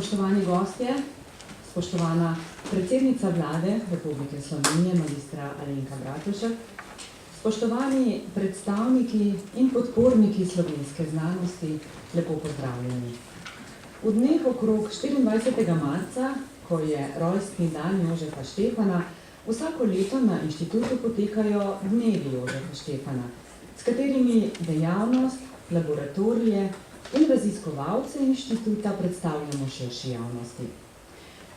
Spoštovani gostje, spoštovana predsednica vlade Republike Slovenije, magistra Alenka Bratušek, spoštovani predstavniki in podporniki slovenske znanosti, lepo pozdravljeni. V dneh okrog 24. marca, ko je rojstni dan Jožefa Štefana, vsako leto na inštitutu potekajo dnevi Jožefa Štefana, s katerimi dejavnost, laboratorije in raziskovalce inštituta predstavljamo širši javnosti.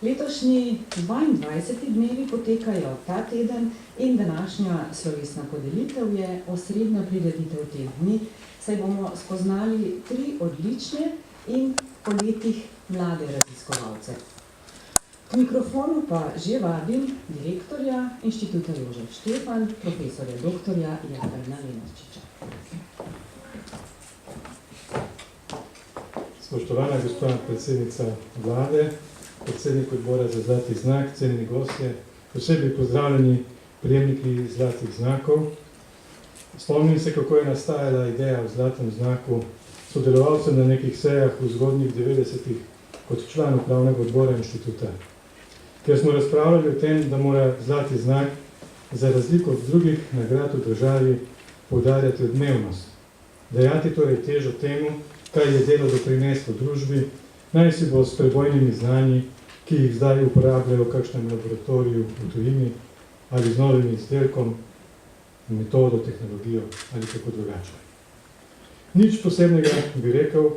Letošnji 22. dnevi potekajo ta teden in današnja slovesna podelitev je osrednja prireditev teh dni, saj bomo spoznali 3 odlične in po letih mlade raziskovalce. K mikrofonu pa že vabim direktorja Inštituta Jožef Štefan, profesorja doktorja Jadrana Lenarčiča. Spoštovana gospa predsednica vlade, predsednik odbora za zlati znak, cenjeni gostje, posebej pozdravljeni prejemniki zlatih znakov. Spomnim se, kako je nastajala ideja o zlatem znaku. Sodeloval sem na nekih sejah v zgodnjih 90-ih kot član upravnega odbora inštituta, ker smo razpravljali o tem, da mora zlati znak za razliko od drugih nagrad v državi poudarjati odmevnost, dajati torej težo temu, kaj je delo doprineslo družbi, naj si bo s prebojnimi znanji, ki jih zdaj uporabljajo v kakšnem laboratoriju v tujini, ali z novim izdelkom, metodo, tehnologijo ali kako drugače. Nič posebnega bi rekel,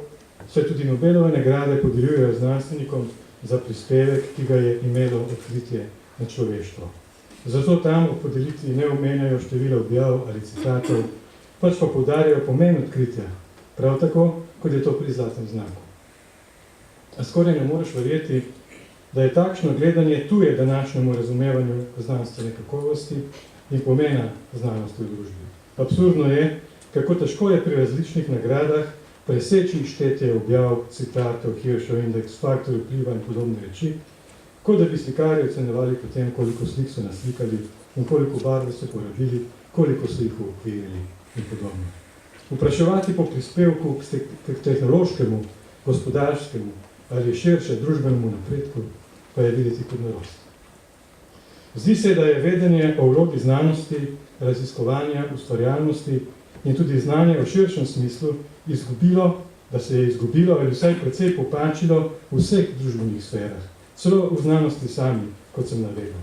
saj tudi Nobelove nagrade podeljujejo znanstvenikom za prispevek, ki ga je imelo odkritje na človeštvo. Zato tam v podelitvi ne omenjajo števila objav ali citatov, pač pa poudarjajo pomen odkritja, prav tako, kot je to pri zlatem znaku. A skoraj ne moreš verjeti, da je takšno gledanje tuje današnjemu razumevanju znanstvene kakovosti in pomena znanosti v družbi. Absurdno je, kako težko je pri različnih nagradah preseči štetje objav, citatov, Hirschov indeks, faktorjev vpliva in podobne reči, kot da bi slikarji ocenjevali po tem, koliko slik so naslikali in koliko barve so porabili, koliko so jih uokvirili in podobno. Vpraševati po prispevku k tehnološkemu, gospodarskemu ali širše družbenemu napredku pa je videti kot norost. Zdi se, da je vedenje o vlogi znanosti, raziskovanja, ustvarjalnosti in tudi znanje v širšem smislu da se je izgubilo ali vsaj precej popačilo v vseh družbenih sferah, celo v znanosti sami, kot sem navedel.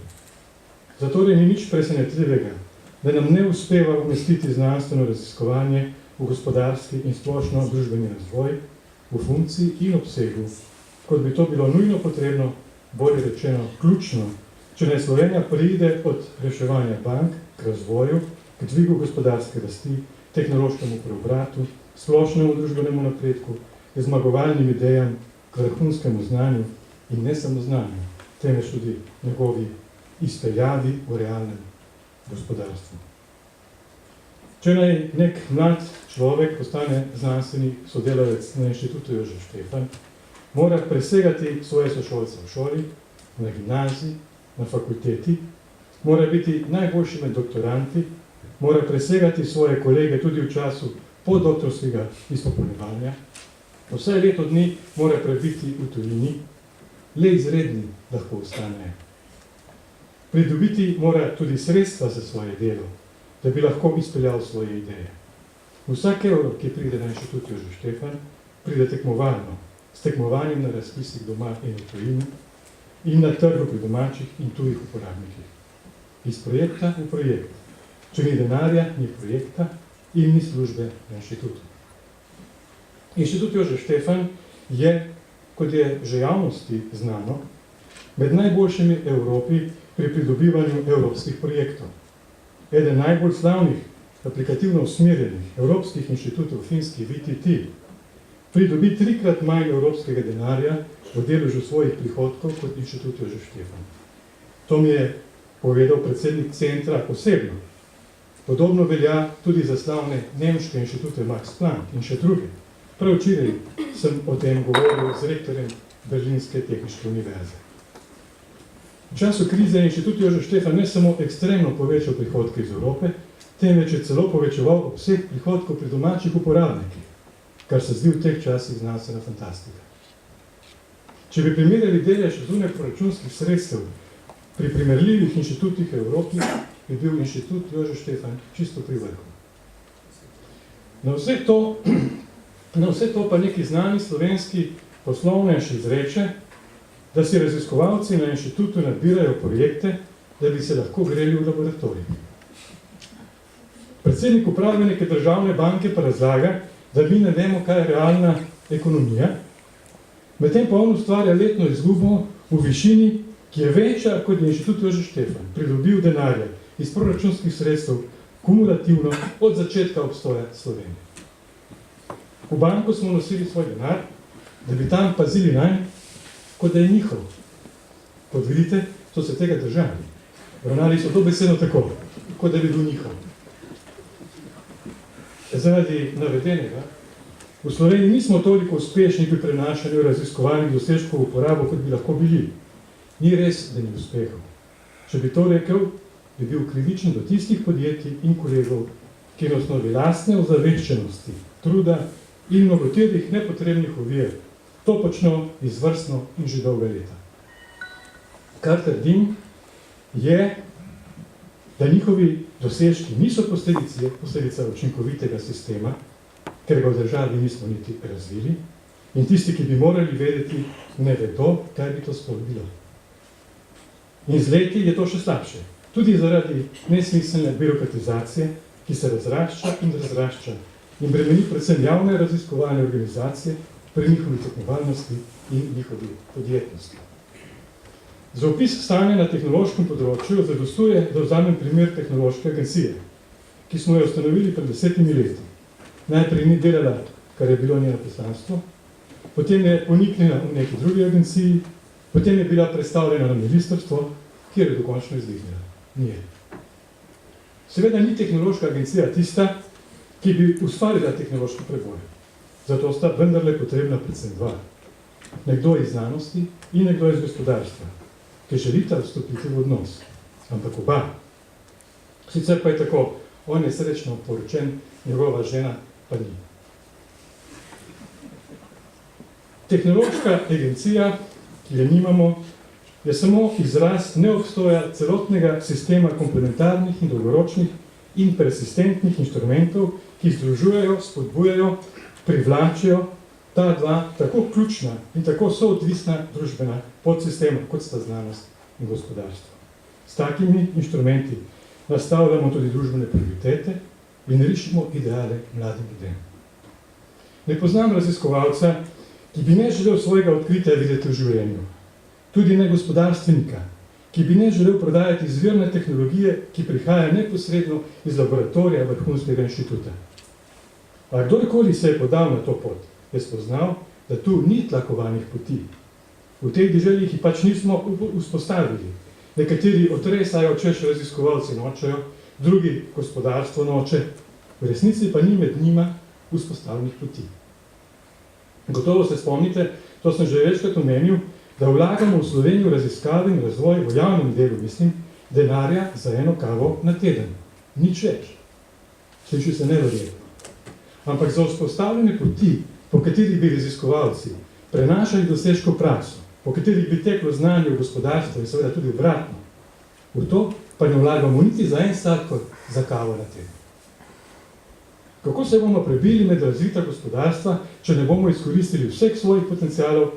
Zato ni nič presenetljivega, da nam ne uspeva umestiti znanstveno raziskovanje v gospodarski in splošno družbeni razvoj, v funkciji in obsegu, kot bi to bilo nujno potrebno, bolje rečeno ključno, če naj Slovenija pride od reševanja bank k razvoju, k dvigu gospodarske rasti, tehnološkemu preobratu, splošnemu družbenemu napredku, k zmagovalnim idejam, k vrhunskemu znanju in ne samo znanju, temveč tudi njegovi izpeljavi v realnem gospodarstvu. Če naj nek mlad človek postane znanstveni sodelavec na Inštitutu Jožef Štefan, mora presegati svoje sošolce v šoli, na gimnaziji, na fakulteti, mora biti najboljši med doktoranti, mora presegati svoje kolege tudi v času podoktorskega izpopolnjevanja, vsaj leto dni mora prebiti v tujini, le izredni lahko ostanejo. Pridobiti mora tudi sredstva za svoje delo, da bi lahko izpeljal svoje ideje. Vsak evro, ki pride na Inštitut Jožef Štefan, pride tekmovalno, s tekmovanjem na razpisih doma in v tujini in na trgu pri domačih in tujih uporabnikih. Iz projekta v projekt. Če ni denarja, ni projekta in ni službe na inštitutu. Inštitut Jožef Štefan je, kot je že javnosti znano, med najboljšimi v Evropi pri pridobivanju evropskih projektov. Eden najbolj slavnih, aplikativno usmerjenih evropskih inštitutov finski VTT pridobi 3-krat manj evropskega denarja v deležu svojih prihodkov kot Inštitut Jožef Štefan. To mi je povedal predsednik centra osebno. Podobno velja tudi za slavne nemške inštitute Max Planck in še druge. Prav včeraj sem o tem govoril z rektorjem Berlinske tehniške univerze. V času krize je Inštitut Jožef Štefan ne samo ekstremno povečal prihodke iz Evrope, temveč je celo povečeval obseg prihodkov pri domačih uporabnikih, kar se zdi v teh časih znanstvena fantastika. Če bi primerjali delež zunaj proračunskih sredstev pri primerljivih inštitutih v Evropi, bi bil inštitut Jožef Štefan čisto pri vrhu. Na vse to pa neki znani slovenski poslovnež izreče, da si raziskovalci na inštitutu nabirajo projekte, da bi se lahko greli v laboratorij. Predsednik uprave neke državne banke pa razlaga, da mi ne vemo, kaj je realna ekonomija, medtem pa on ustvarja letno izgubo v višini, ki je večja, kot je inštitut Jožef Štefan pridobil denarja iz proračunskih sredstev kumulativno od začetka obstoja Slovenije. V banko smo nosili svoj denar, da bi tam pazili nanj, kot da je njihov. Kot vidite, so se tega držali. Ravnali so dobesedno tako, kot da bi bil njihov. Zaradi navedenega, v Sloveniji nismo toliko uspešni pri prenašanju raziskovalnih dosežkov v uporabo, kot bi lahko bili. Ni res, da ni uspehov. Če bi to rekel, bi bil krivičen do tistih podjetij in kolegov, ki na osnovi lastne ozaveščenosti, truda in mnogoterih nepotrebnih ovir to počno izvrstno in že dolga leta. Kar trdim, je, da njihovi dosežki niso posledica učinkovitega sistema, ker ga v državi nismo niti razvili, in tisti, ki bi morali vedeti, ne vedo, kaj bi to sploh bilo. In z leti je to še slabše. Tudi zaradi nesmiselne birokratizacije, ki se razrašča in bremeni predvsem javne raziskovalne organizacije pri njihovi tekmovalnosti in njihovi podjetnosti. Za opis stanja na tehnološkem področju zadostuje, da vzamem primer tehnološke agencije, ki smo jo ustanovili pred 10 leti. Najprej ni delala, kar je bilo njeno poslanstvo, potem je poniknila v neki drugi agenciji, potem je bila predstavljena na ministrstvo, kjer je dokončno izdihnila. Nije. Seveda ni tehnološka agencija tista, ki bi ustvarila tehnološki preboj. Zato sta vendarle potrebna predvsem dva. Nekdo iz znanosti in nekdo iz gospodarstva, ki želita vstopiti v odnos. Ampak oba. Sicer pa je tako, on je srečno poročen, njegova žena pa ni. Tehnološka agencija, ki je nimamo, je samo izraz neobstoja celotnega sistema komplementarnih in dolgoročnih in persistentnih inštrumentov, ki združujejo, spodbujajo, privlačijo ta dva tako ključna in tako soodvisna družbena podsistema, kot sta znanost in gospodarstvo. S takimi inštrumenti nastavljamo tudi družbene prioritete in rišimo ideale mladim ljudem. Ne poznam raziskovalca, ki bi ne želel svojega odkritja videti v življenju. Tudi ne gospodarstvenika, ki bi ne želel prodajati izvirne tehnologije, ki prihaja neposredno iz laboratorija vrhunskega inštituta. A kdorkoli se je podal na to pot, je spoznal, da tu ni tlakovanih poti. V teh deželjih jih pač nismo vzpostavili. Nekateri otresajo, češ raziskovalci nočejo, drugi gospodarstvo noče, v resnici pa ni med njima vzpostavljenih poti. Gotovo se spomnite, to sem že večkrat omenil, da vlagamo v Slovenijo raziskave in razvoj v javnem delu, denarja za eno kavo na teden. Nič več. Sliši se neverjetno. Ampak za vzpostavljene poti, po katerih bi raziskovalci prenašali dosežko prakso, po katerih bi teklo znanje v gospodarstvo in seveda tudi obratno, v to pa ne vlagamo niti za en sladkor za kavo na teden. Kako se bomo prebili med razvita gospodarstva, če ne bomo izkoristili vseh svojih potencialov,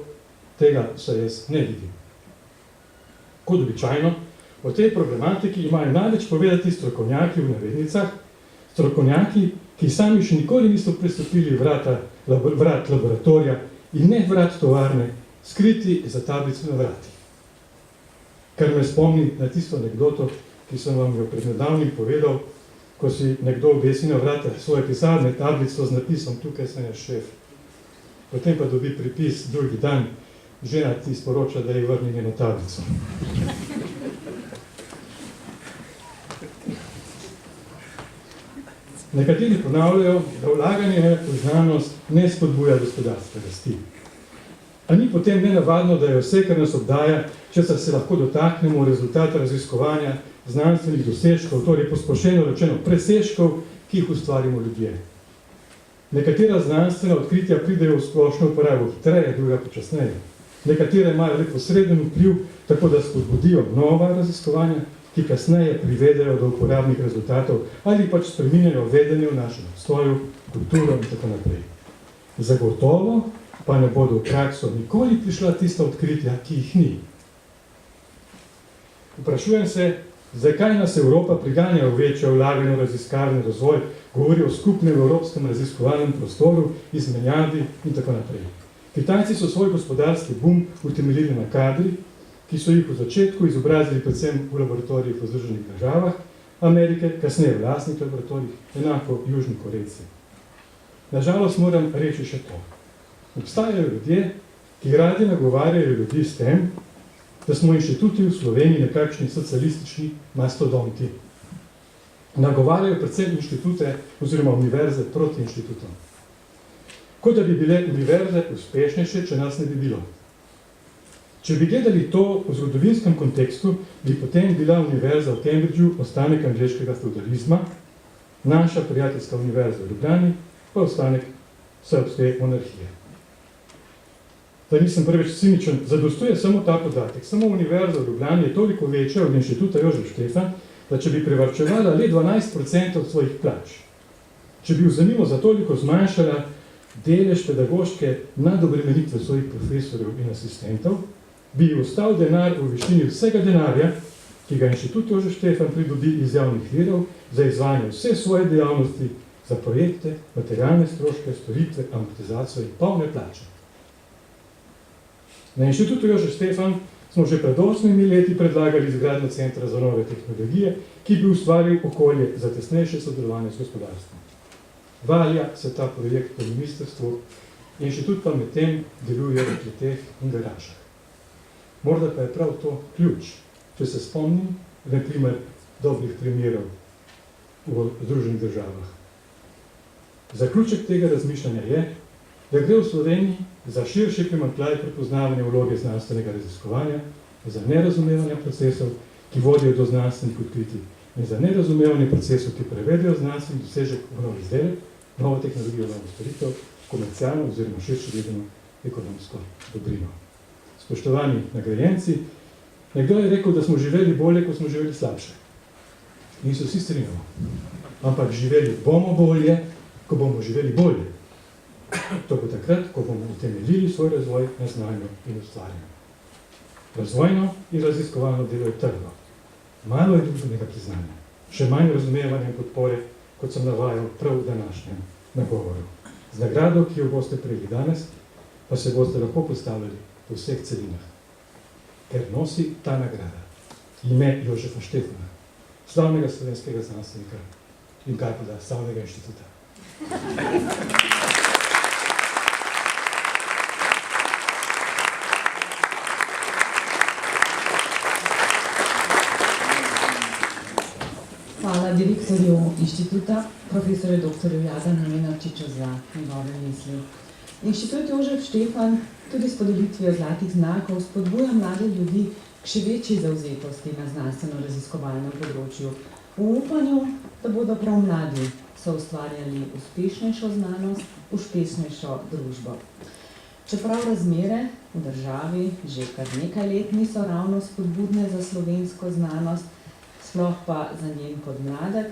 tega se jaz ne vidim. Kot običajno, o tej problematiki imajo največ povedati strokovnjaki v navednicah, strokovnjaki, ki sami še nikoli niso prestopili vrat laboratorija in ne vrat tovarne, skriti za tablico na vrati. Kar me spomni na tisto anekdoto, ki sem vam jo pred nedavnim povedal, ko si nekdo obesi na vrata svoje pisarne tablico z napisom "Tukaj sem jaz šef". Potem pa dobi pripis drugi dan, žena ti sporoča, da je vrni njeno tablico. Nekateri ponavljajo, da vlaganje v znanost ne spodbuja gospodarske rasti. A ni potem nenavadno, da je vse, kar nas obdaja, česar se lahko dotaknemo rezultata raziskovanja znanstvenih dosežkov, torej posplošeno rečeno presežkov, ki jih ustvarimo ljudje. Nekatera znanstvena odkritja pridejo v splošno uporabo hitreje, druga počasneje. Nekatere imajo le posreden vpliv, tako da spodbudijo nova raziskovanja, ki kasneje privedejo do uporabnih rezultatov ali pač spreminjajo vedenje v našem obstoju, kulturo in tako naprej. Zagotovo pa ne bodo v prakso nikoli prišla tista odkritja, ki jih ni. Vprašujem se, zakaj nas Evropa priganja v večje vlaganje v raziskave in razvoj, govori o skupnem evropskem raziskovalnem prostoru, izmenjavi in tako naprej. Kitajci so svoj gospodarski boom utemeljili na kadri, ki so jih v začetku izobrazili predvsem v laboratorijih v Združenih državah Amerike, kasneje v lastnih laboratorijih, enako Južni Korejci. Nažalost moram reči še to. Obstajajo ljudje, ki radi nagovarjajo ljudi s tem, da smo inštituti v Sloveniji nekakšni socialistični mastodonti. Nagovarjajo predvsem inštitute oziroma univerze proti inštitutom. Kot da bi bile univerze uspešnejše, če nas ne bi bilo. Če bi gledali to v zgodovinskem kontekstu, bi potem bila univerza v Cambridgeu ostanek angleškega feudalizma, naša prijateljska univerza v Ljubljani pa ostanek srbske monarhije. Da nisem preveč ciničen, zadostuje samo ta podatek. Samo univerza v Ljubljani je toliko večja od inštituta Jožef Štefan, da če bi privarčevala le 12% od svojih plač, če bi vzemimo za toliko zmanjšala delež pedagoške nadobremenitve svojih profesorjev in asistentov, bi ostal denar v višini vsega denarja, ki ga inštitut Jožef Štefan pridobi iz javnih virov za izvajanje vse svoje dejavnosti, za projekte, materialne stroške, storitve, amortizacijo in polne plače. Na inštitutu Jožef Štefan smo že pred 8 leti predlagali izgradnjo centra za nove tehnologije, ki bi ustvaril okolje za tesnejše sodelovanje s gospodarstvom. Valja se ta projekt po ministrstvu, inštitut pa med tem deluje v kleteh in garažah. Morda pa je prav to ključ, če se spomnim, na primer, dobrih primerov v Združenih državah. Zaključek tega razmišljanja je, da gre v Sloveniji za širši primanjkljaj prepoznavanja vloge znanstvenega raziskovanja, za nerazumevanje procesov, ki vodijo do znanstvenih odkritij, in za nerazumevanje procesov, ki prevedejo znanstveni dosežek v nov izdelek, novo tehnologijo, novo storitev, komercialno oziroma širše gledano ekonomsko dobrino. Spoštovani nagrajenci, nekdo je rekel, da smo živeli bolje, ko smo živeli slabše. In se vsi strinjamo. Ampak živeli bomo bolje, ko bomo živeli bolje. To bo takrat, ko bomo utemeljili svoj razvoj na znanju in ustvarjanju. Razvojno in raziskovalno delo je trdo. Malo je družbenega priznanja, še manj razumevanja in podpore, kot sem navajal prav v današnjem nagovoru. Z nagrado, ki jo boste prejeli danes, pa se boste lahko postavljali po vseh celinah. Ker nosi ta nagrada ime Jožefa Štefana, slavnega slovenskega znanstvenika in kaj pa da, slavnega inštituta. Hvala direktorju inštituta, profesorju dr. Jadanu Lenarčiču za njegove misli. Inštitut Jožef Štefan tudi s podelitvijo zlatih znakov spodbuja mlade ljudi k še večji zavzetosti na znanstveno-raziskovalnem področju, v upanju, da bodo prav mladi soustvarjali uspešnejšo znanost, uspešnejšo družbo. Čeprav razmere v državi že kar nekaj let niso ravno spodbudne za slovensko znanost, sploh pa za njen podmladek,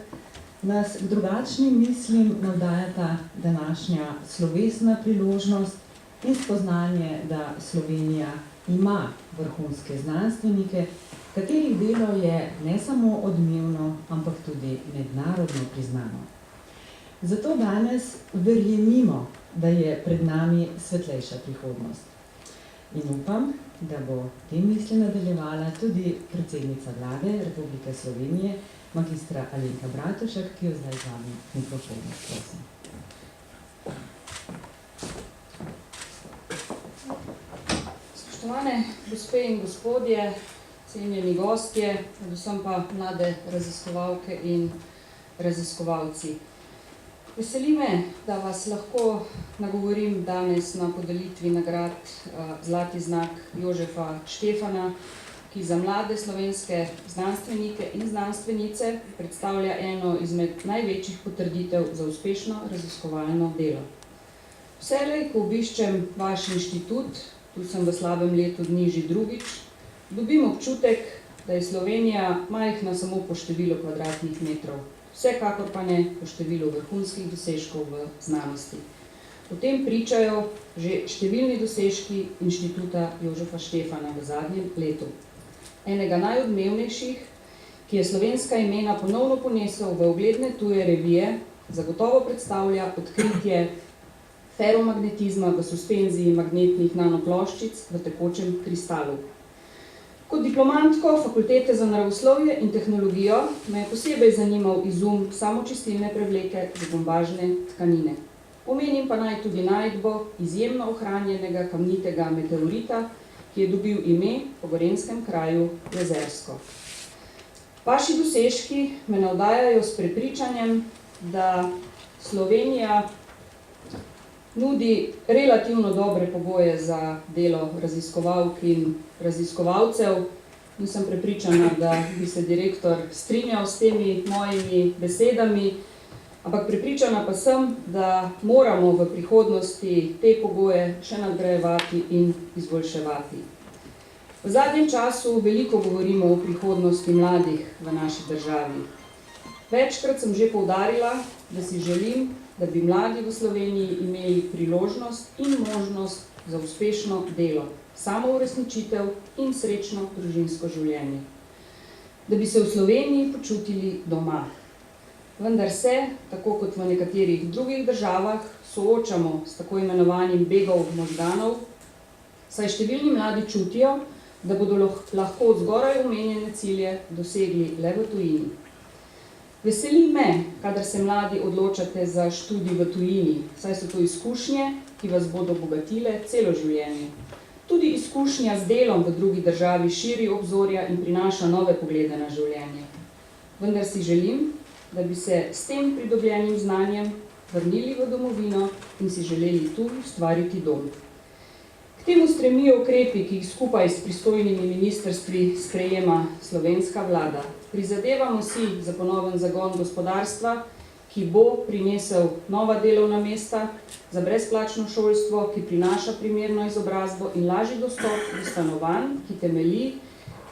nas k drugačnim mislim navdajata današnja slovesna priložnost in spoznanje, da Slovenija ima vrhunske znanstvenike, katerih delo je ne samo odmevno, ampak tudi mednarodno priznano. Zato danes verjemimo, da je pred nami svetlejša prihodnost. In upam, da bo te misli nadaljevala tudi predsednica Vlade Republike Slovenije, magistra Alenka Bratušek, ki jo zdaj zvabi mikrofon. Prosim. Spoštovane gospe in gospodje, cenjeni gostje, predvsem pa mlade raziskovalke in raziskovalci. Veseli me, da vas lahko nagovorim danes na podelitvi nagrad Zlati znak Jožefa Štefana, ki za mlade slovenske znanstvenike in znanstvenice predstavlja eno izmed največjih potrditev za uspešno raziskovalno delo. Vselej, ko obiščem vaš inštitut, tu sem v slabem letu dni že drugič, dobim občutek, da je Slovenija majhna samo po številu kvadratnih metrov, vsekakor pa ne po številu vrhunskih dosežkov v znanosti. O tem pričajo že številni dosežki Inštituta Jožefa Štefana v zadnjem letu. Enega najodmevnejših, ki je slovenska imena ponovno ponesel v ugledne tuje revije, zagotovo predstavlja odkritje feromagnetizma v suspenziji magnetnih nanoploščic v tekočem kristalu. Kot diplomantko Fakultete za naravoslovje in tehnologijo me je posebej zanimal izum samočistilne prevleke za bombažne tkanine. Omenim pa naj tudi najdbo izjemno ohranjenega kamnitega meteorita, ki je dobil ime po gorenjskem kraju Jezersko. Vaši dosežki me navdajajo s prepričanjem, da Slovenija nudi relativno dobre pogoje za delo raziskovalk in raziskovalcev. Nisem prepričana, da bi se direktor strinjal s temi mojimi besedami, ampak prepričana pa sem, da moramo v prihodnosti te pogoje še nadgrajevati in izboljševati. V zadnjem času veliko govorimo o prihodnosti mladih v naši državi. Večkrat sem že poudarila, da si želim, da bi mladi v Sloveniji imeli priložnost in možnost za uspešno delo, samouresničitev in srečno družinsko življenje. Da bi se v Sloveniji počutili doma. Vendar se, tako kot v nekaterih drugih državah, soočamo s tako imenovanim begom možganov, saj številni mladi čutijo, da bodo lahko od zgoraj omenjene cilje dosegli le v tujini. Veseli me, kadar se mladi odločate za študij v tujini, saj so to izkušnje, ki vas bodo bogatile celo življenje. Tudi izkušnja z delom v drugi državi širi obzorja in prinaša nove poglede na življenje. Vendar si želim, da bi se s tem pridobljenim znanjem vrnili v domovino in si želeli tu ustvariti dom. K temu stremijo ukrepi, ki jih skupaj s pristojnimi ministrstvi sprejema slovenska vlada. Prizadevamo si za ponoven zagon gospodarstva, ki bo prinesel nova delovna mesta, za brezplačno šolstvo, ki prinaša primerno izobrazbo in lažji dostop do stanovanj,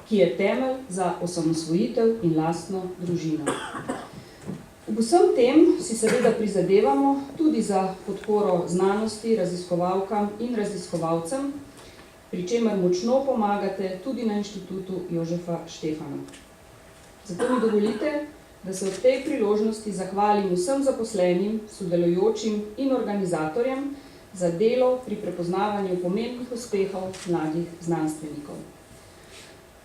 ki je temelj za osamosvojitev in lastno družino. Ob vsem tem si seveda prizadevamo tudi za podporo znanosti, raziskovalkam in raziskovalcem, pri čemer močno pomagate tudi na Inštitutu Jožefa Štefana. Zato mi dovolite, da se ob tej priložnosti zahvalim vsem zaposlenim, sodelujočim in organizatorjem za delo pri prepoznavanju pomembnih uspehov mladih znanstvenikov.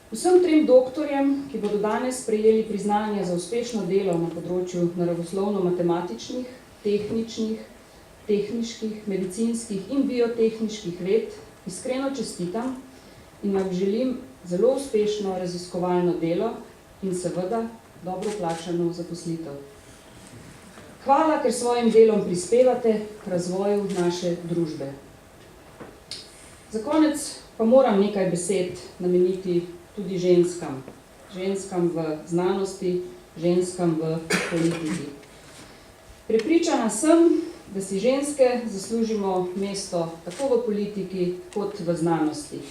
Vsem trem doktorjem, ki bodo danes prejeli priznanje za uspešno delo na področju naravoslovno-matematičnih, tehniških, medicinskih in biotehniških ved, iskreno čestitam in vam želim zelo uspešno raziskovalno delo in seveda dobro plačano zaposlitev. Hvala, ker svojim delom prispevate k razvoju naše družbe. Za konec pa moram nekaj besed nameniti tudi ženskam. Ženskam v znanosti, ženskam v politiki. Prepričana sem, da si ženske zaslužimo mesto tako v politiki kot v znanosti.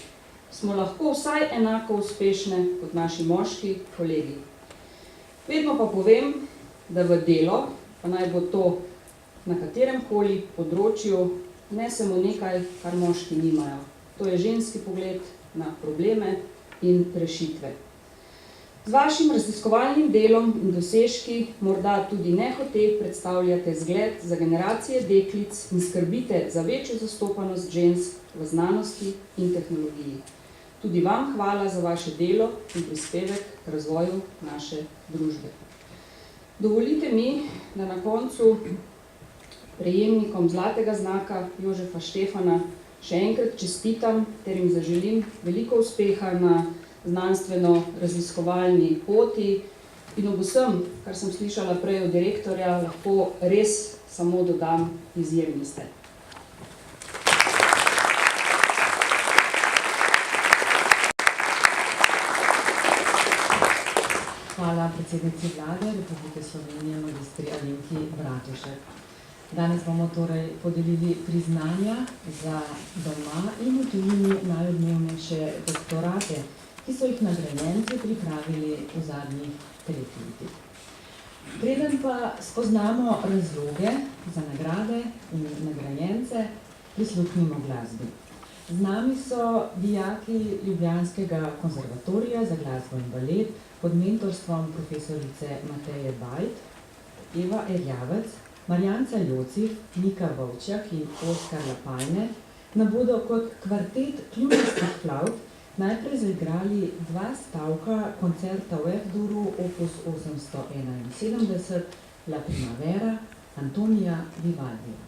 Smo lahko vsaj enako uspešne kot naši moški kolegi. Vedno pa povem, da v delo, pa naj bo to na kateremkoli področju, nesemo nekaj, kar moški nimajo. To je ženski pogled na probleme in rešitve. Z vašim raziskovalnim delom in dosežki morda tudi nehote predstavljate zgled za generacije deklic in skrbite za večjo zastopanost žensk v znanosti in tehnologiji. Tudi vam hvala za vaše delo in prispevek k razvoju naše družbe. Dovolite mi, da na koncu prejemnikom zlatega znaka Jožefa Štefana še enkrat čestitam ter jim zaželim veliko uspeha na znanstveno-raziskovalni poti in ob vsem, kar sem slišala prej od direktorja, lahko res samo dodam, izjemni ste. Hvala predsednici vlade Republike Slovenije, magistri Alenki Bratušek. Danes bomo torej podelili priznanja za doma in v tujini najodmevnejše doktorate, ki so jih nagrajenci pripravili v zadnjih 3 letih. Preden pa spoznamo razloge za nagrade in nagrajence, prisluhnimo glasbi. Z nami so dijaki Ljubljanskega konzervatorija za glasbo in balet pod mentorstvom profesorice Mateje Bajt, Eva Erjavec, Marjanca Jocif, Nika Vovčak in Oskar Lapajne nam bodo kot kvartet kljunarskih flavt najprej zaigrali 2 stavka koncerta v F-duru opus 871 La Primavera Antonija Vivaldija.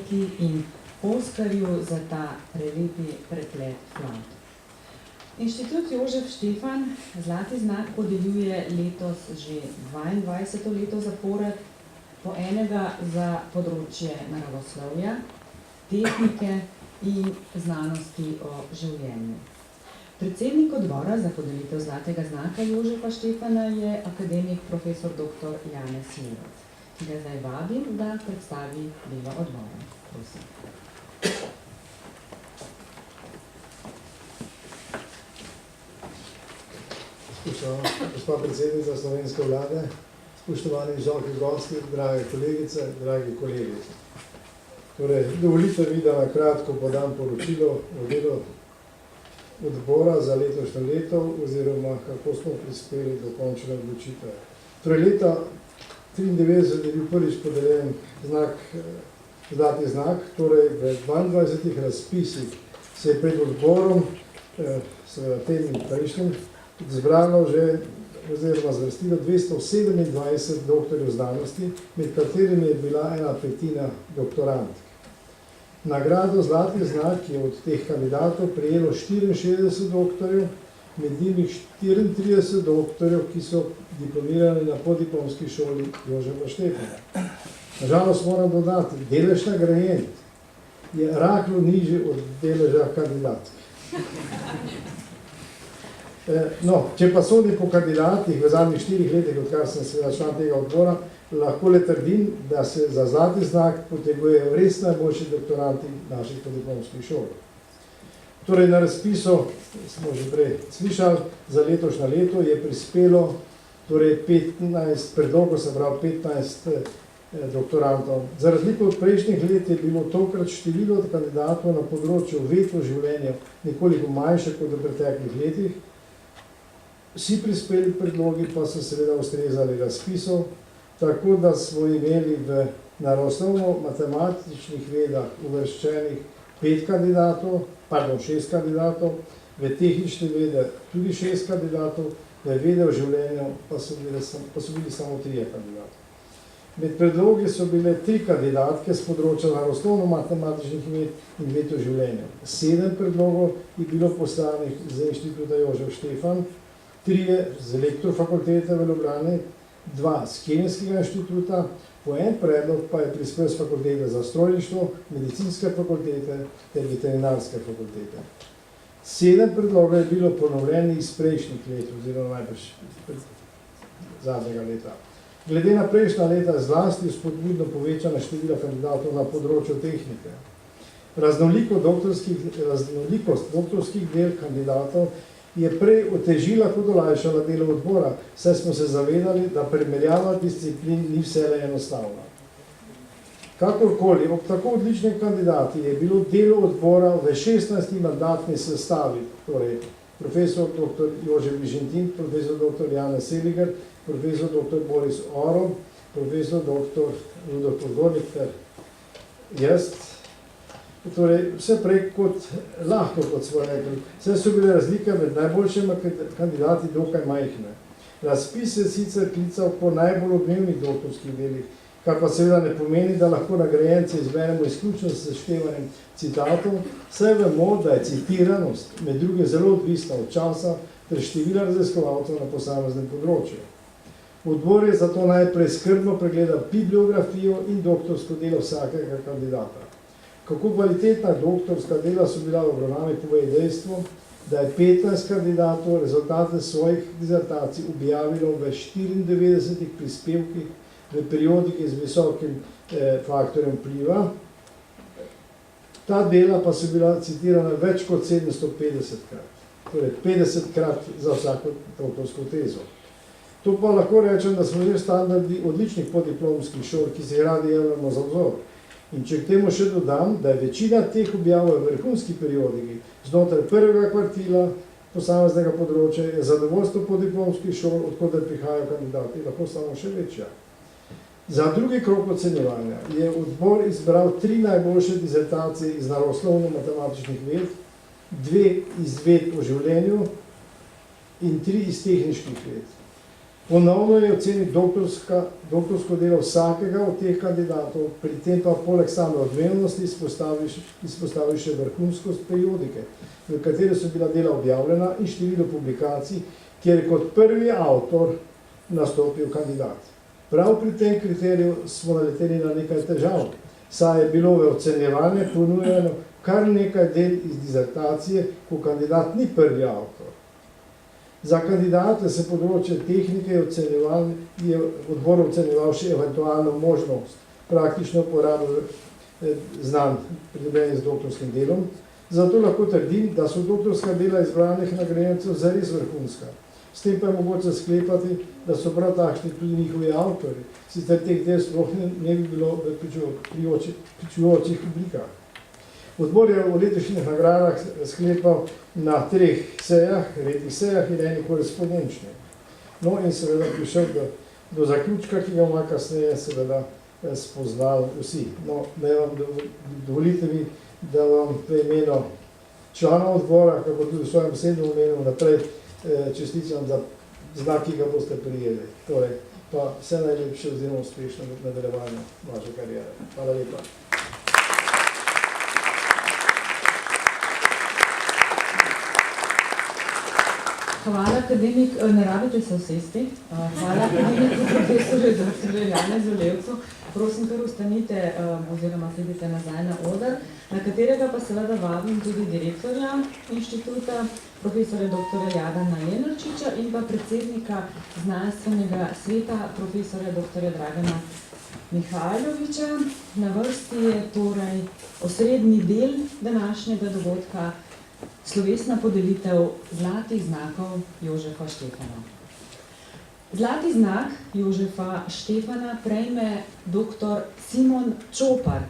Peki in Oskarju za ta prelepi preplet flavt. Inštitut Jožef Štefan zlati znak podeljuje letos že 22. leto zapored, po enega za področje naravoslovja, tehnike in znanosti o življenju. Predsednik odbora za podelitev zlatega znaka Jožefa Štefana je akademik profesor dr. Janez Levac, ki ga zdaj vabim, da predstavi delo odbora. Prosim. Spoštovana gospa predsednica slovenske vlade, spoštovani visoki gosti, drage kolegice, dragi kolegi. Torej, dovolite mi, da na kratko podam poročilo o delu odbora za letošnje leto oziroma kako smo prispeli do končne odločitve. Torej, leta 1993 je bil prvič podeljen zlati znak, torej v 22 razpisih se je pred odborom, seveda tem in prejšnjim, zbralo že oziroma zvrstilo 227 doktorjev znanosti, med katerimi je bila 1/5 doktorantk. Nagrado zlati znak je od teh kandidatov prejelo 64 doktorjev, med njimi 34 doktorjev, ki so diplomirali na podiplomski šoli Jožefa Štefana. Nažalost moram dodati, delež nagrajenk je rahlo nižji od deleža kandidatk. No, če pa sodim po kandidatih v zadnjih 4 letih, odkar sem seveda član tega odbora, lahko le trdim, da se za zlati znak potegujejo res najboljši doktoranti naših podiplomskih šol. Torej, na razpisu, smo že prej slišali, za letošnje leto je prispelo torej 15 predlogov, se pravi 15 doktorantov. Za razliko od prejšnjih let je bilo tokrat število kandidatov na področju ved o življenju nekoliko manjše kot v preteklih letih. Vsi prispeli predlogi pa so seveda ustrezali razpisov, tako da smo imeli v naravoslovno-matematičnih vedah uvrščenih 6 kandidatov, v tehnične vede tudi 6 kandidatov, v vede o življenju pa so bili samo 3 kandidati. Med predlogi so bile 3 kandidatke z področja naravoslovno-matematičnih ved in ved o življenju. 7 predlogov je bilo poslanih z Inštituta Jožef Štefan, 3 z Elektrofakultete v Ljubljani, 2 z Kemijskega inštituta, po en predlog pa je prispel z Fakultete za strojništvo, Medicinske fakultete ter Veterinarske fakultete. 7 predlogov je bilo ponovljenih iz prejšnjih let, oziroma najbrž zadnjega leta. Glede na prejšnja leta zlasti spodbudno povečano število kandidatov na področju tehnike. Raznolikost doktorskih del kandidatov je prej otežila kot olajšala delo odbora, saj smo se zavedali, da primerjava disciplin ni vselej enostavna. Kakorkoli, ob tako odličnem kandidati je bilo delo odbora v 16. mandatni sestavi, torej profesor dr. Jožef Vižintin, profesor dr. Janez Seliger, profesor dr. Boris Orov, profesor dr. Rudolf Podgornik ter jaz. Torej, vse prej kot lahko, kot smo rekli. Vse so bile razlike med najboljšimi kandidati dokaj majhne. Razpis je sicer klical po najbolj odmevnih doktorskih delih, kar pa seveda ne pomeni, da lahko nagrajence izberemo izključno s seštevanjem citatov, saj vemo, da je citiranost med drugim zelo odvisna od časa ter števila raziskovalcev na posameznem področju. Odbor je zato najprej skrbno pregledal bibliografijo in doktorsko delo vsakega kandidata. Kako kvalitetna doktorska dela so bila v obravnavi, pove dejstvo, da je 15 kandidatov rezultate svojih dizertacij objavilo v 94 prispevkih v periodiki z visokim faktorjem vpliva. Ta dela pa so bila citirana več kot 750-krat, torej 50-krat za vsako doktorsko tezo. To pa lahko rečem, da smo že standardi odličnih podiplomskih šol, ki se radi jemljamo za vzor. In če k temu še dodam, da je večina teh objav v vrhunski periodiki znotraj prvega kvartila posameznega področja, je zadovoljstvo podiplomskih šol, odkoder prihajajo kandidati, lahko samo še večja. Za drugi krog ocenjevanja je odbor izbral 3 najboljše dizertacije iz naravoslovno-matematičnih ved, 2 iz ved o življenju in 3 iz tehničnih ved. Ponovno je ocenil doktorsko delo vsakega od teh kandidatov, pri tem pa poleg same odmevnosti izpostavil še vrhunskost periodike, v kateri so bila dela objavljena, in število publikacij, kjer je kot prvi avtor nastopil kandidat. Prav pri tem kriteriju smo naleteli na nekaj težav, saj je bilo v ocenjevanje ponujeno kar nekaj del iz dizertacije, ko kandidat ni prvi avtor. Za kandidate se področje tehnike je odbor ocenjeval še eventualno možnost praktično uporabe znanj pridobljenih z doktorskim delom, zato lahko trdim, da so doktorska dela izbranih nagrajencev zares vrhunska. S tem pa je mogoče sklepati, da so prav takšni tudi njihovi avtori, sicer teh del sploh ne bi bilo v pričujočih oblikah. Odbor je v letošnjih nagradah sklepal na 3 sejah, rednih sejah in eni korespondenčni. No in seveda prišel do zaključka, ki ga bomo kasneje seveda spoznali vsi. No, dovolite mi, da vam v imenu člana odbora, kako tudi v svojem osebnem imenu naprej čestitam za znak, ki ga boste prijeli. Torej, pa vse najlepše oziroma uspešno nadaljevanje vaše kariere. Hvala lepa. Hvala, akademik, ne rabite se usesti. Hvala, akademiku profesorju dr. Janezu Levcu. Prosim, kar ustanite oziroma sedite nazaj na oder, na katerega pa seveda vabim tudi direktorja inštituta, profesorja dr. Jadana Lenarčiča in pa predsednika znanstvenega sveta, profesorja dr. Dragana Mihajloviča. Na vrsti je torej osrednji del današnjega dogodka, slovesna podelitev zlatih znakov Jožefa Štefana. Zlati znak Jožefa Štefana prejme dr. Simon Čopar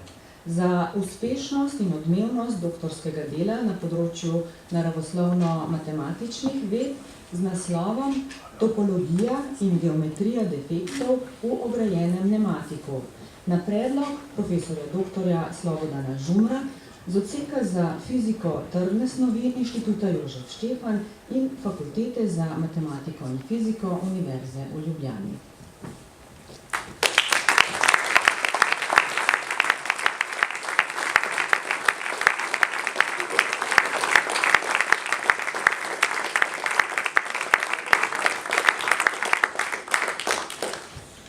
za uspešnost in odmevnost doktorskega dela na področju naravoslovno-matematičnih ved z naslovom Topologija in geometrija defektov v ograjenem pneumatiku na predlog profesorja dr. Slobodana Žumra z odseka za fiziko trdne snovi Inštituta Jožef Štefan in Fakultete za matematiko in fiziko Univerze v Ljubljani.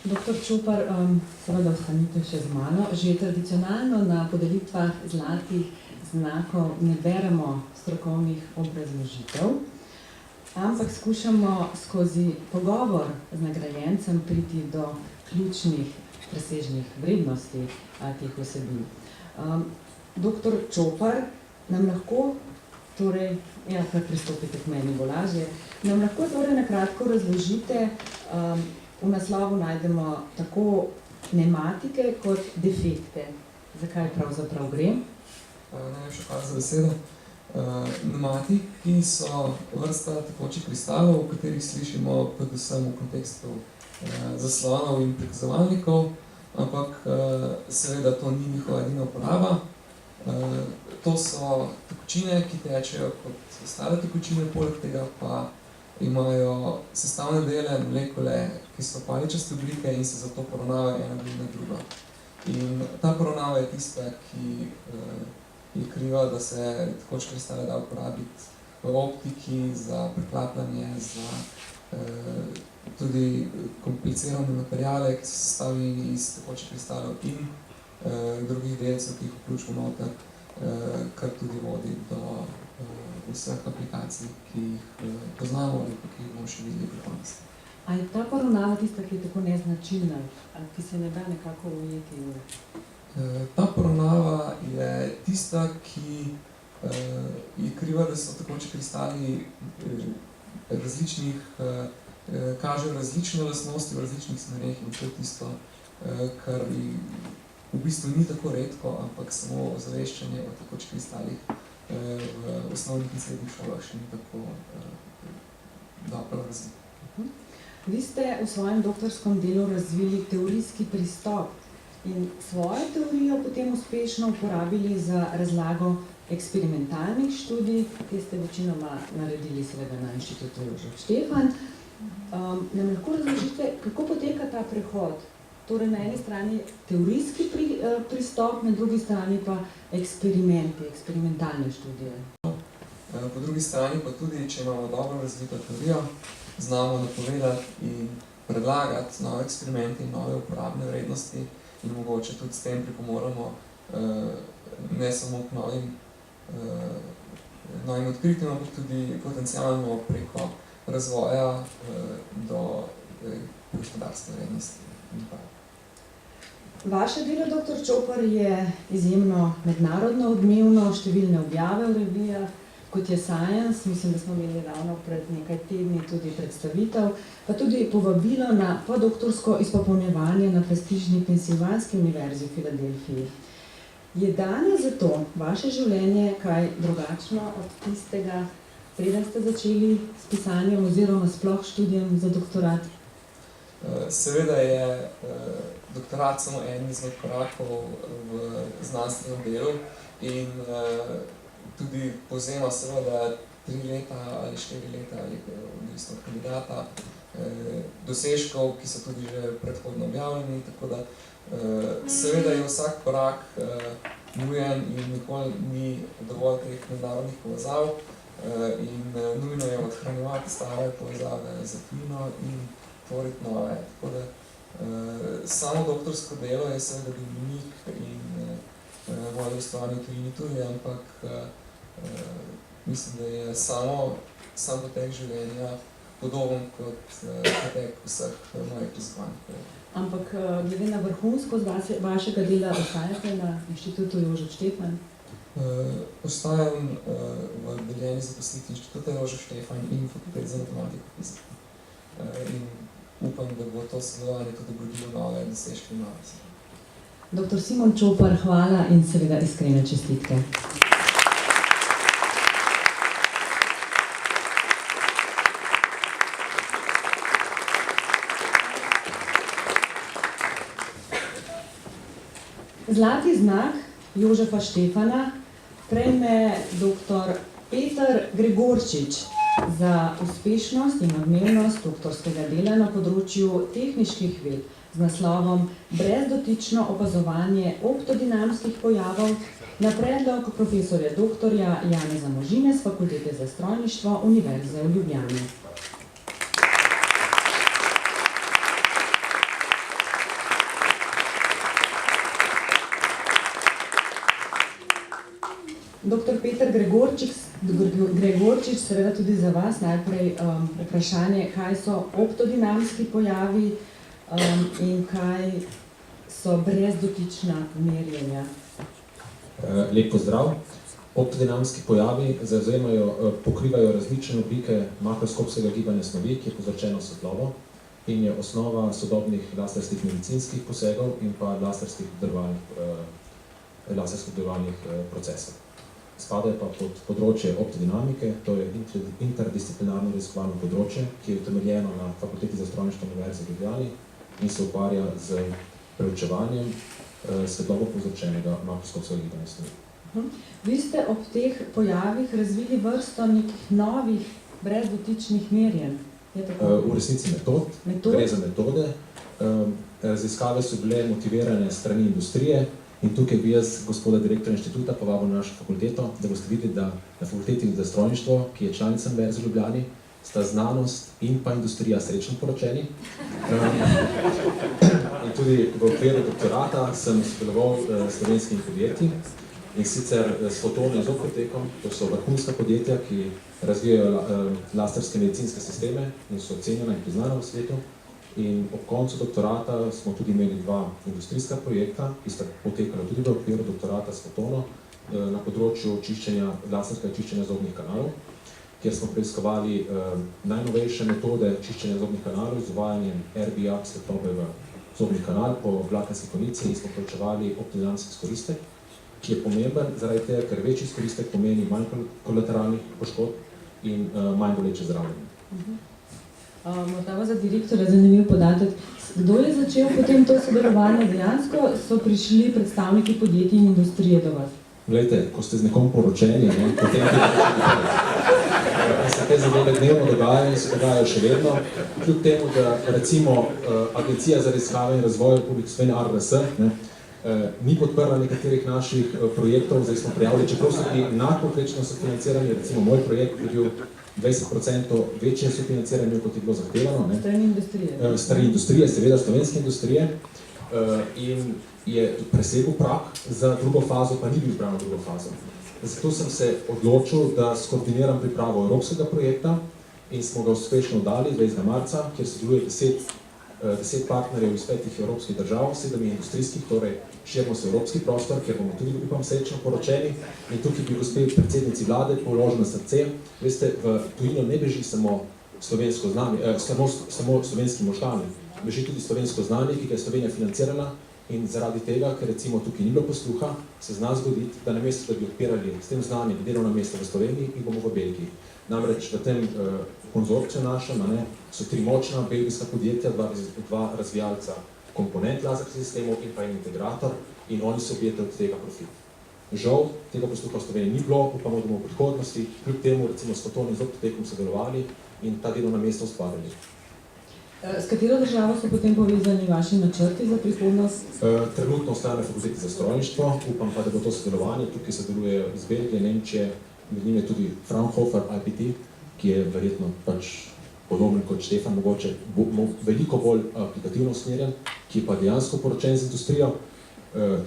Doktor Čopar, seveda ostanite še z mano. Že tradicionalno na podelitvah zlatih znakov ne beremo strokovnih obrazložitev, ampak skušamo skozi pogovor z nagrajencem priti do ključnih presežnih vrednosti teh vsebin. Doktor Čopar, nam lahko, torej, kar pristopite k meni bo lažje, nam lahko torej na kratko razložite, v naslovu najdemo tako pneumatike kot defekte. Zakaj pravzaprav gre? Najlepša hvala za besedo. Pneumatiki so vrsta tekočih kristalov, v katerih slišimo predvsem v kontekstu zaslonov in prikazovalnikov, ampak seveda to ni njihova edina uporaba. To so tekočine, ki tečejo kot ostale tekočine, poleg tega pa imajo sestavne dele, molekule, ki so paličaste oblike in se zato poravnavajo ena na drugo. In ta poravnava je tista, ki je kriva, da se tekoče kristale da uporabiti v optiki, za preklapljanje, za tudi komplicirane materiale, ki so sestavljeni iz tekočih kristalov in drugih delcev, ki jih vključimo noter, kar tudi vodi do vseh aplikacij, ki jih poznamo ali pa ki jih bomo še videli prihodnosti. A je ta poravnava tista, ki je tako neznačilna, ki se ne da nekako ujeti v? Ta poravnava je tista, ki je kriva, da so tekoči kristali različnih, kažejo različne lastnosti v različnih smereh in to je tisto, kar v bistvu ni tako redko, ampak samo ozaveščanje o tekočih kristalih v osnovnih in srednjih šolah še ni tako dobro razvito. Vi ste v svojem doktorskem delu razvili teorijski pristop in svojo teorijo potem uspešno uporabili za razlago eksperimentalnih študij, ki ste večinoma naredili seveda na Inštitutu Jožef Štefan. Nam lahko razložite, kako poteka ta prehod? Torej na eni strani teorijski pristop, na drugi strani pa eksperimenti, eksperimentalne študije. Po drugi strani pa tudi, če imamo dobro razvito teorijo, znamo napovedati in predlagati nove eksperimente in nove uporabne vrednosti in mogoče tudi s tem pripomoremo ne samo k novim odkritjem, ampak tudi potencialno preko razvoja do gospodarske vrednosti. Vaše delo, dr. Čopar, je izjemno mednarodno odmevno, številne objave v revijah, kot je Science, mislim, da smo imeli ravno pred nekaj tedni tudi predstavitev, pa tudi povabilo na podoktorsko izpopolnjevanje na prestižni Pensilvanski univerzi v Filadelfiji. Je danes zato vaše življenje kaj drugačno od tistega, preden ste začeli s pisanjem oziroma sploh študijem za doktorat? Seveda je doktorat samo en izmed korakov v znanstvenem delu in tudi povzema seveda 3 leta ali 4 leta ali odvisno od kandidata dosežkov, ki so tudi že predhodno objavljeni, tako da seveda je vsak korak nujen in nikoli ni dovolj teh mednarodnih povezav in nujno je odhranjevati stare povezave za tujino in tvoriti nove. Tako da samo doktorsko delo je seveda bil unik in moje ustvarjanje v tujini tudi, ampak mislim, da je sam potek življenja podoben kot potek vseh mojih raziskovanj. Ampak glede na vrhunskost vašega dela, ostajate na Inštitutu Jožef Štefan? Ostajam v deljeni zaposlitvi Inštituta Jožef Štefan in Fakulteti za matematiko in fiziko. In upam, da bo to sodelovanje tudi obrodilo nove dosežke in nove sebe. Dr. Simon Čopar, hvala in seveda iskrene čestitke. Zlati znak Jožefa Štefana prejme dr. Peter Gregorčič za uspešnost in odmevnost doktorskega dela na področju tehniških ved z naslovom Brezdotično opazovanje optodinamskih pojavov na predlog profesorja dr. Janeza Možine z Fakultete za strojništvo Univerze v Ljubljani. Dr. Peter Gregorčič, seveda tudi za vas najprej vprašanje, kaj so optodinamski pojavi in kaj so brezdotična merjenja. Lep pozdrav. Optodinamski pojavi pokrivajo različne oblike makroskopskega gibanja snovi, ki je povzročeno s svetlobo in je osnova sodobnih laserskih medicinskih posegov in pa laserskih obdelovalnih procesov. Spadajo pa pod področje optodinamike, to je interdisciplinarno raziskovalno področje, ki je utemeljeno na Fakulteti za strojništvo Univerze v Ljubljani in se ukvarja z preučevanjem svetlobo povzročenega makroskopskega gibanja snovi. Vi ste ob teh pojavih razvili vrsto nekih novih brezdotičnih merjenj. V resnici gre za metode. Raziskave so bile motivirane strani industrije. In tukaj bi jaz, gospoda direktora inštituta, povabil na našo fakulteto, da boste videli, da na Fakulteti za strojništvo, ki je članica Univerze v Ljubljani, sta znanost in pa industrija srečno poročeni. In tudi v okviru doktorata sem sodeloval s slovenskimi podjetji in sicer s Fotono in Zokotekom, to so vrhunska podjetja, ki razvijajo laserske medicinske sisteme in so ocenjena in priznana v svetu. In ob koncu doktorata smo tudi imeli 2 industrijska projekta, ki sta potekala tudi v okviru doktorata s Fotono na področju laserskega čiščenja zobnih kanalov, kjer smo preiskovali najnovejše metode čiščenja zobnih kanalov z uvajanjem RBA svetlobe v zobni kanal po vlakenski konici in smo preučevali optodinamski izkoristek, ki je pomemben zaradi tega, ker večji izkoristek pomeni manj kolateralnih poškodb in manj boleče zdravljenje. Morda za direktorja zanimiv podatek. Kdo je začel potem to sodelovanje? Dejansko so prišli predstavniki podjetij in industrije do vas? Glejte, ko ste z nekom poročeni, potem te zadeve dnevno dogajajo in se dogajajo še vedno. Kljub temu, da recimo Agencija za raziskave in razvoj Republike Slovenije ARRS ni podprla nekaterih naših projektov, zdaj smo prijavili, čeprav so bili nadpovprečno sofinancirani, recimo moj projekt je bil 20% večje sofinanciranje, kot je bilo zahtevano. Strani industrije, seveda slovenske industrije. In je presegel prag za drugo fazo, pa ni bil izbran drugo fazo. Zato sem se odločil, da skoordiniram pripravo evropskega projekta in smo ga uspešno dali 20. marca, kjer sodeluje 10 partnerjev iz 5 evropskih držav, 7 industrijskih, torej širimo se evropski prostor, kjer bomo tudi, upam, srečno poročeni. In tukaj bi gospe predsednici vlade položil na srce. Veste, v tujino ne beži samo slovensko znanje, samo slovenski možgani, beži tudi slovensko znanje, ki ga je Slovenija financirala. In zaradi tega, ker recimo tukaj ni bilo posluha, se zna zgoditi, da namesto, da bi odpirali s tem znanjem delovna mesta v Sloveniji in bomo v Belgiji. Namreč v tem konzorciju našem so 3 močna belgijska podjetja, 2 razvijalca komponent laserskih sistemov in pa en integrator in oni so objeti od tega profita. Žal, tega posluha v Sloveniji ni bilo, upamo, da bomo v prihodnosti, kljub temu recimo s Fotonom in Zoptotekom sodelovali in ta delovna mesta ustvarjali. S katero državo so potem povezani vaši načrti za prihodnost? Trenutno ostaja na fakulteti za strojništvo, upam pa, da bo to sodelovanje. Tukaj sodelujejo iz Belgije, Nemčije, med njim je tudi Fraunhofer IPT, ki je verjetno pač podoben kot Štefan, mogoče veliko bolj aplikativno usmerjen, ki je pa dejansko poročen z industrijo,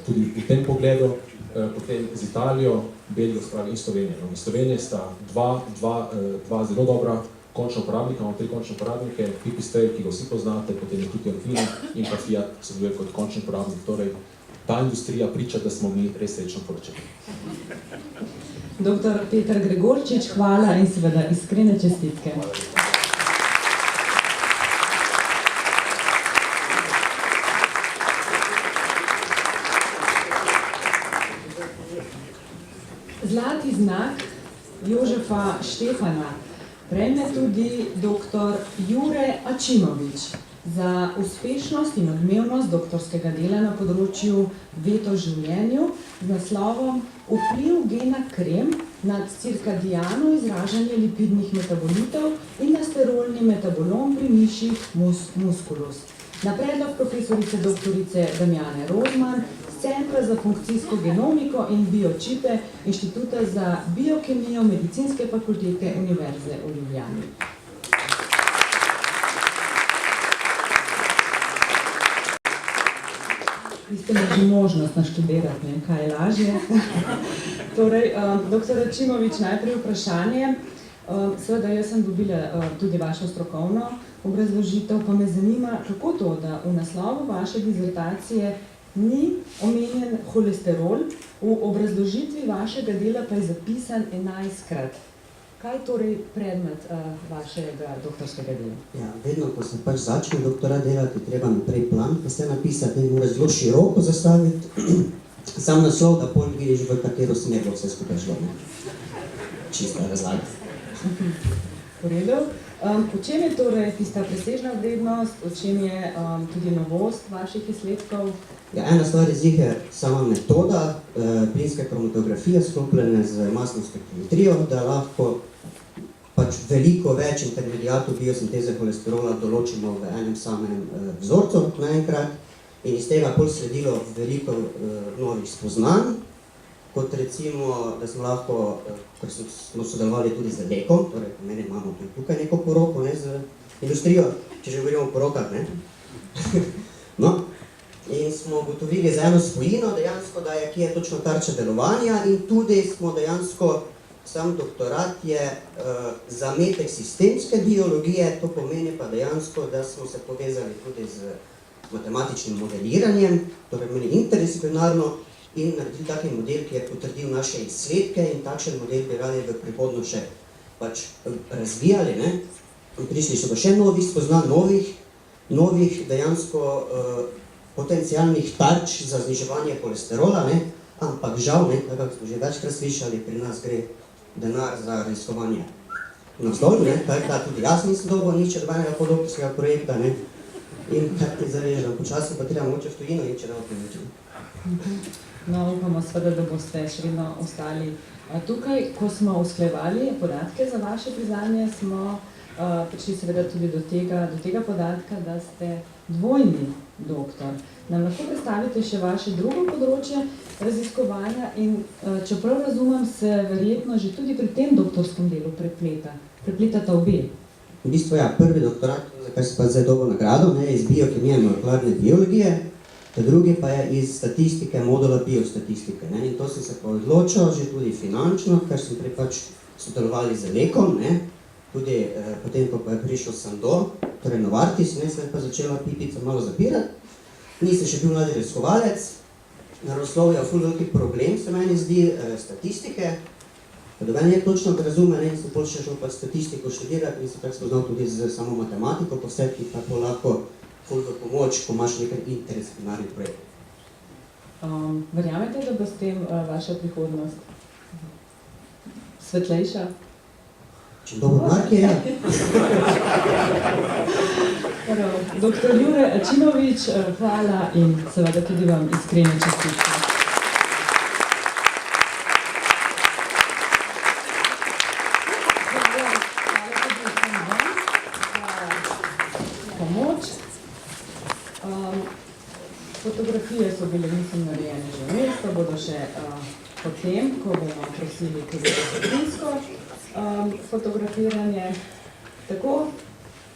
tudi v tem pogledu, potem z Italijo, Belgijo in Slovenijo. In Slovenije sta dva zelo dobra končna uporabnika, imamo 3 končne uporabnike, Pipistrel, ki ga vsi poznate, potem je tudi Alpina in pa Fiat sodeluje kot končni uporabnik. Torej, ta industrija priča, da smo mi res srečno poročeni. Dr. Peter Gregorčič, hvala in seveda iskrene čestitke. Zlati znak Jožefa Štefana prejme tudi dr. Jure Ačimović za uspešnost in odmevnost doktorskega dela na področju Veto življenju z naslovom Vpliv gena krem na cirkadiano izražanje lipidnih metabolitev in na sterolni metabolom pri miših musculus. Na predlog profesorice doktorice Damjane Rozman z Centra za funkcijsko genomiko in biočipe Inštituta za biokemijo Medicinske fakultete Univerze v Ljubljani. Vi ste imeli možnost naštudirati, kaj je lažje. Torej, dr. Ačimović, najprej vprašanje. Seveda, jaz sem dobila tudi vašo strokovno obrazložitev, pa me zanima, kako to, da v naslovu vaše dizertacije ni omenjen holesterol, v obrazložitvi vašega dela pa je zapisan 11-krat. Kaj je torej predmet vašega doktorskega dela? Ja, vedno, ko sem pač začel doktorat delati, treba naprej plan, pa se napisati, ne mora zelo široko zastaviti, sam naslov, da pol vidiš, v katero smer bo vse skupaj šlo. Čista razlaga. V redu. V čem je torej tista presežna vrednost, v čem je tudi novost vaših izsledkov? Ja, ena stvar je ziher sama metoda plinske kromatografije sklopljene z masno spektrometrijo, da lahko pač veliko več intermediatov biosinteze holesterola določimo v enem samem vzorcu naenkrat in iz tega pol sledilo veliko novih spoznanj, kot recimo, da smo lahko, ker smo sodelovali tudi z Lekom, torej pomeni imamo tudi tukaj neko poroko z industrijo, če že govorimo o porokah, ne? No, in smo ugotovili za eno spojino dejansko, da je, ki je točno tarča delovanja in tudi smo dejansko, sam doktorat je zametek sistemske biologije, to pomeni pa dejansko, da smo se povezali tudi z matematičnim modeliranjem, torej meni interdisciplinarno, in naredili taki model, ki je potrdil naše izsledke in takšen model bi radi v prihodno še pač razvijali, ne? In prišli so pa še novih spoznanj, novih dejansko potencialnih tarč za zniževanje holesterola, ne? Ampak žal, ne, kako smo že večkrat slišali, pri nas gre denar za raziskovanje navzdol, ne? Tako da tudi jaz nisem dobil nič odbanega podoktorskega projekta, ne? In tako ti zavežem, počasno pa treba moče v tujino in če da opomničem. No, upamo seveda, da boste še vedno ostali Tukaj, ko smo usklajevali podatke za vaše priznanje, smo prišli seveda tudi do tega podatka, da ste dvojni doktor. Nam lahko predstavite še vaše drugo področje raziskovanja in čeprav razumem, se verjetno že tudi pri tem doktorskem delu prepletata obe. V bistvu ja, prvi doktorat, za kar se pa zdaj dobil nagrado, ne, iz biokemije in molekularne biologije, ta drugi pa je iz statistike, modula biostatistike. Ne, in to sem se pa odločil že tudi finančno, ker sem prej pač sodelovali z Lekom, ne, tudi potem, ko pa je prišel Sando, torej Novartis, ne, se je pa začela pipica malo zapirati. Nisem še bil mladi raziskovalec, naravoslovje je ful veliki problem, se meni zdi, statistike. Doben je točno razume, ne, in sem pol še šel pa statistiko študirati in se tako spoznal tudi z samo matematiko, po vse, ki pa pol lahko ful v pomoč, ko imaš nekaj interdisciplinarnih projektov. Verjamete, da bo s tem vaša prihodnost svetlejša? Če dobro mark je, ja. Doktor Jure Ačimović, hvala in seveda tudi vam iskrene čestitke. Fotografije so bile, mislim, narejene že vmes, pa bodo še potem, ko bomo prosili tudi skupinsko fotografiranje. Tako,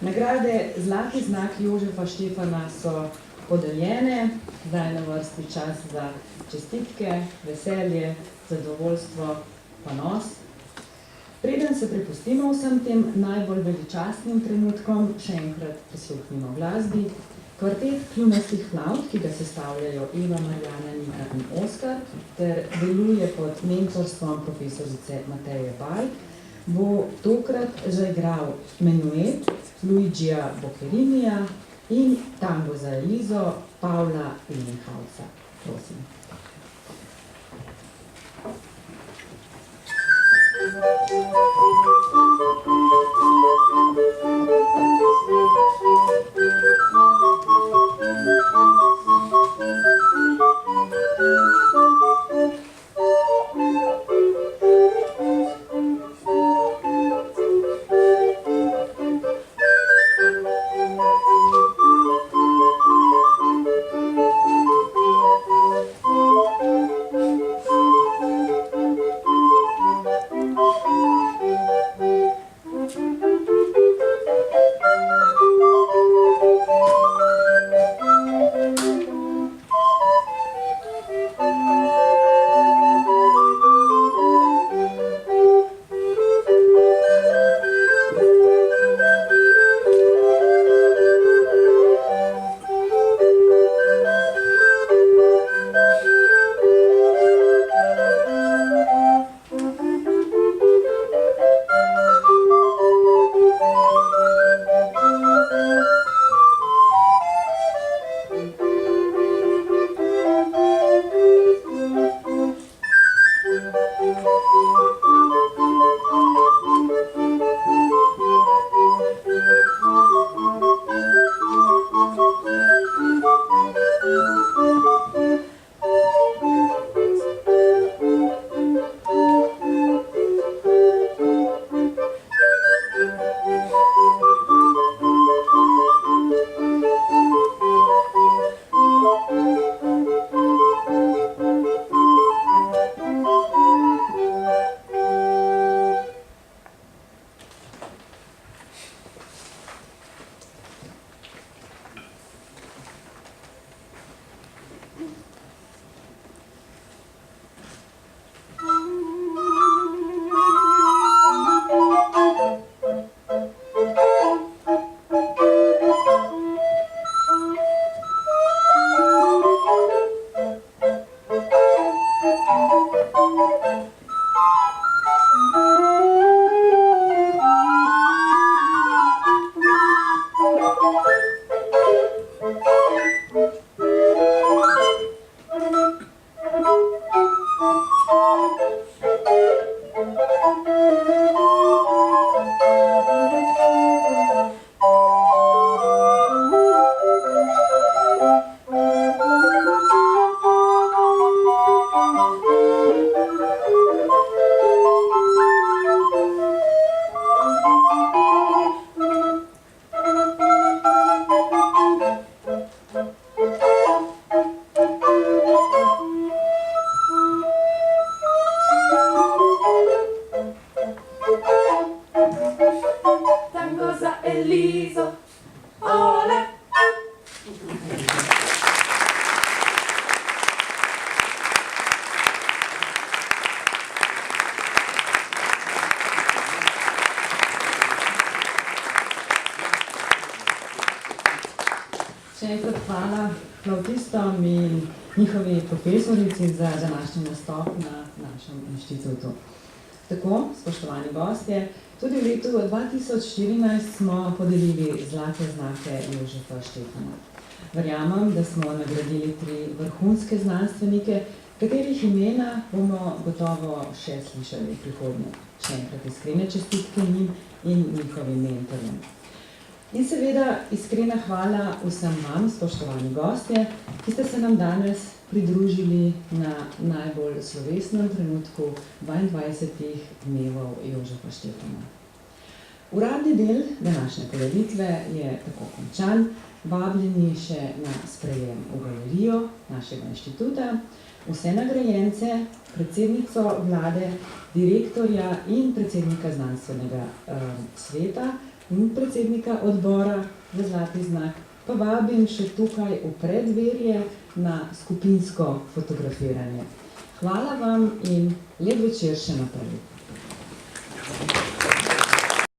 nagrade Zlati znak Jožefa Štefana so podeljene, zdaj je na vrsti čas za čestitke, veselje, zadovoljstvo, ponos. Preden se prepustimo vsem tem najbolj veličastnim trenutkom, še enkrat prisluhnimo glasbi. Kvartet kljunastih flavt, ki ga sestavljajo Eva, Marjana, Nika in Oskar, ter deluje pod mentorstvom profesorice Mateje Bajk, bo tokrat zaigral menuet Luigija Bocherinija in tango za Elizo Pavla Linenhausa. Prosim. Še enkrat hvala flavtistom in njihovi profesorici za današnji nastop na našem inštitutu. Tako, spoštovani gostje, tudi v letu 2014 smo podelili zlate znake Jožefa Štefana. Verjamem, da smo nagradili 3 vrhunske znanstvenike, katerih imena bomo gotovo še slišali v prihodnje. Še enkrat iskrene čestitke njim in njihovim mentorjem. In seveda iskrena hvala vsem vam, spoštovani gostje, ki ste se nam danes pridružili na najbolj slovesnem trenutku 22 dnevov Jožefa Štefana. Uradni del današnje prireditve je tako končan, vabljeni še na sprejem v galerijo našega inštituta, vse nagrajence, predsednico vlade, direktorja in predsednika znanstvenega sveta in predsednika odbora za zlati znak, pa vabim še tukaj v preddverje na skupinsko fotografiranje. Hvala vam in lep večer še naprej.